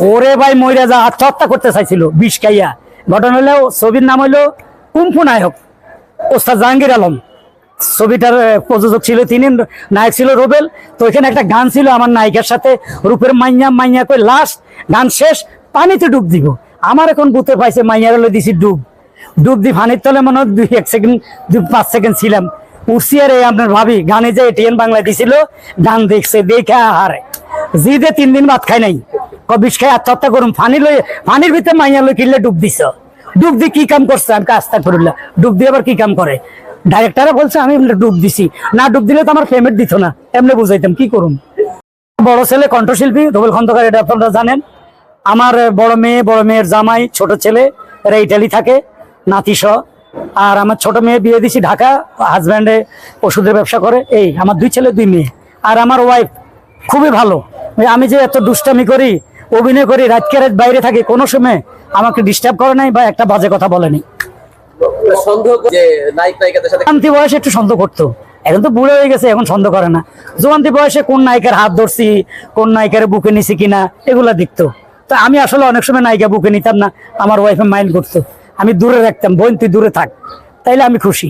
ওরে ভাই মইরা যা আত্মহত্যা করতে চাইছিল বিষ খাইয়া। ঘটনা হলো ছবির নাম হলো কুম্ফু নায়ক, ওস্তাদ জাহাঙ্গীর আলম ছবিটার প্রযোজক ছিল তিনি, নায়ক ছিল রুবেল। তো এখানে একটা গান ছিল আমার নায়িকার সাথে, রূপের মাইয়া মাইয়া করে লাস্ট গান শেষ পানিতে ডুব দিব। আমার এখন বুঝতে পাইছে মাইয়ার হলে দিছি ডুব, ডুব দি পানির তলে মনে হয় 2-1 সেকেন্ড 2-5 সেকেন্ড ছিলাম, উঠছি। আর আপনার ভাবি গানে যে এটিএন বাংলা দিছিল, গান দেখছে, দেখে হারে জিদে 3 দিন ভাত খাই নাই, বিষ খাই আত্মহত্যা করুন। পানির ভিতরে মাইয়া লই কিনলে ডুব দিছ, ডুব দিয়ে কি কাম করছে? আমি কাজটা করলাম, ডুব দিয়ে আবার কি কাম করে? ডাইরেক্টরে বলছে আমি ডুব দিছি, না ডুব দিলে তো আমার পেমেন্ট দিত না, এমনি বুঝাইতাম কি করুন। বড় ছেলে কণ্ঠশিল্পী রুবেল খন্দকার, এটা আপনারা জানেন। আমার বড় মেয়ের জামাই, ছোট ছেলে এরা ইটালি থাকে, নাতিসহ। আর আমার ছোট মেয়ে বিয়ে দিছি ঢাকা, হাজব্যান্ডে ওষুধের ব্যবসা করে। এই আমার 2 ছেলে 2 মেয়ে। আর আমার ওয়াইফ খুবই ভালো। আমি যে এত দুষ্টামি করি, অভিনয় করি, রাতকে রাত বাইরে থাকি, কোনো সময় আমাকে ডিস্টার্ব করে নাই বা একটা বাজে কথা বলেনি। জোয়ান্তি বয়সে একটু সন্দেহ করতো, এখন তো বুড়ো হয়ে গেছে, এখন সন্দেহ করে না। জোয়ান্তি বয়সে কোন নায়িকার হাত ধরছি, কোন নায়িকার বুকে নিছি কিনা, এগুলা দেখতো। তো আমি আসলে অনেক সময় নায়িকা বুকে নিতাম না, আমার ওয়াইফে মাইন্ড করতো, আমি দূরে রাখতাম, বোন তুই দূরে থাক, তাইলে আমি খুশি।